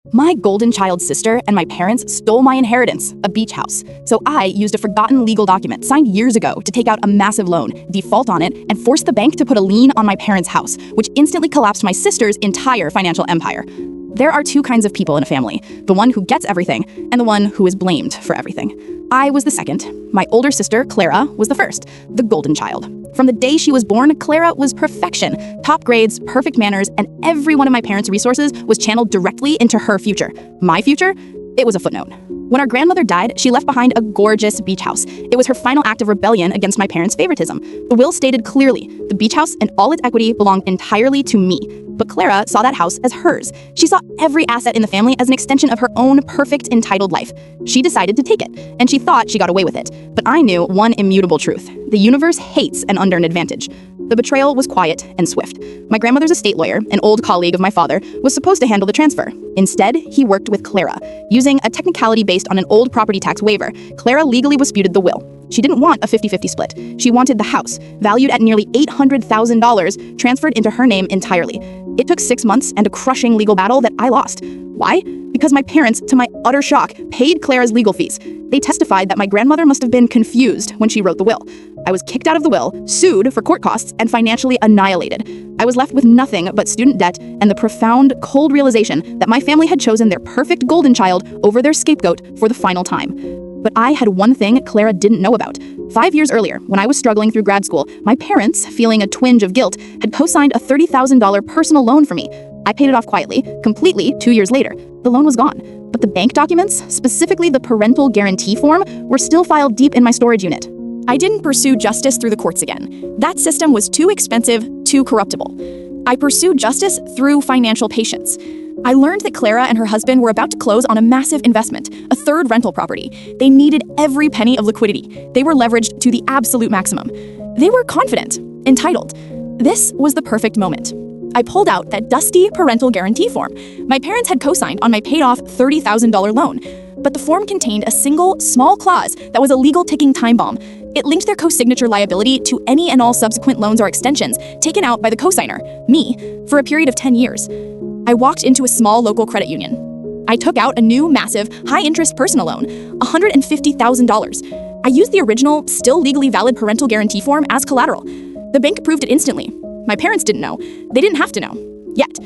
My golden child sister and my parents stole my inheritance, a beach house. So I used a forgotten legal document signed years ago to take out a massive loan, default on it, and force the bank to put a lien on my parents' house, which instantly collapsed my sister's entire financial empire. There are two kinds of people in a family, the one who gets everything and the one who is blamed for everything. I was the second. My older sister, Clara, was the first, the golden child. From the day she was born, Clara was perfection, top grades, perfect manners, and every one of my parents' resources was channeled directly into her future. My future? It was a footnote. When our grandmother died, she left behind a gorgeous beach house. It was her final act of rebellion against my parents' favoritism. The will stated clearly, the beach house and all its equity belonged entirely to me. But Clara saw that house as hers. She saw every asset in the family as an extension of her own perfect, entitled life. She decided to take it, and she thought she got away with it. But I knew one immutable truth. The universe hates an underearned advantage. The betrayal was quiet and swift. My grandmother's estate lawyer, an old colleague of my father, was supposed to handle the transfer. Instead, he worked with Clara. Using a technicality based on an old property tax waiver, Clara legally disputed the will. She didn't want a 50-50 split. She wanted the house, valued at nearly $800,000, transferred into her name entirely. It took 6 months and a crushing legal battle that I lost. Why? Because my parents, to my utter shock, paid Clara's legal fees. They testified that my grandmother must have been confused when she wrote the will. I was kicked out of the will, sued for court costs, and financially annihilated. I was left with nothing but student debt and the profound, cold realization that my family had chosen their perfect golden child over their scapegoat for the final time. But I had one thing Clara didn't know about. 5 years earlier, when I was struggling through grad school, my parents, feeling a twinge of guilt, had co-signed a $30,000 personal loan for me. I paid it off quietly, completely, 2 years later. The loan was gone. But the bank documents, specifically the parental guarantee form, were still filed deep in my storage unit. I didn't pursue justice through the courts again. That system was too expensive, too corruptible. I pursued justice through financial patience. I learned that Clara and her husband were about to close on a massive investment, a third rental property. They needed every penny of liquidity. They were leveraged to the absolute maximum. They were confident, entitled. This was the perfect moment. I pulled out that dusty parental guarantee form. My parents had co-signed on my paid-off $30,000 loan, but the form contained a single, small clause that was a legal ticking time bomb. It linked their co-signature liability to any and all subsequent loans or extensions taken out by the co-signer, me, for a period of 10 years. I walked into a small local credit union. I took out a new, massive, high-interest personal loan, $150,000. I used the original, still legally valid parental guarantee form as collateral. The bank approved it instantly. My parents didn't know. They didn't have to know. Yet.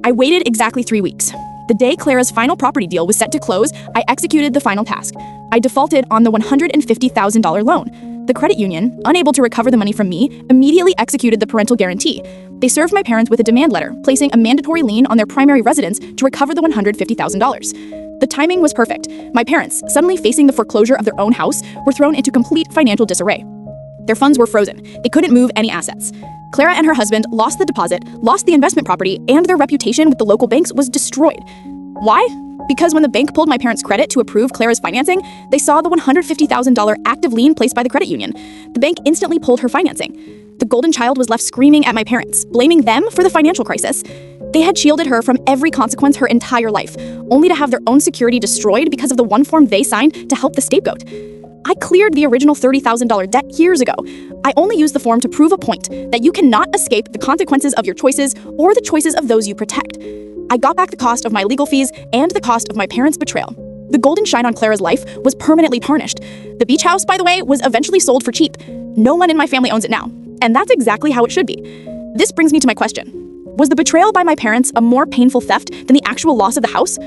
I waited exactly 3 weeks. The day Clara's final property deal was set to close, I executed the final task. I defaulted on the $150,000 loan. The credit union, unable to recover the money from me, immediately executed the parental guarantee. They served my parents with a demand letter, placing a mandatory lien on their primary residence to recover the $150,000. The timing was perfect. My parents, suddenly facing the foreclosure of their own house, were thrown into complete financial disarray. Their funds were frozen. They couldn't move any assets. Clara and her husband lost the deposit, lost the investment property, and their reputation with the local banks was destroyed. Why? Because when the bank pulled my parents' credit to approve Clara's financing, they saw the $150,000 active lien placed by the credit union. The bank instantly pulled her financing. The golden child was left screaming at my parents, blaming them for the financial crisis. They had shielded her from every consequence her entire life, only to have their own security destroyed because of the one form they signed to help the scapegoat. I cleared the original $30,000 debt years ago. I only used the form to prove a point that you cannot escape the consequences of your choices or the choices of those you protect. I got back the cost of my legal fees and the cost of my parents' betrayal. The golden shine on Clara's life was permanently tarnished. The beach house, by the way, was eventually sold for cheap. No one in my family owns it now. And that's exactly how it should be. This brings me to my question. Was the betrayal by my parents a more painful theft than the actual loss of the house?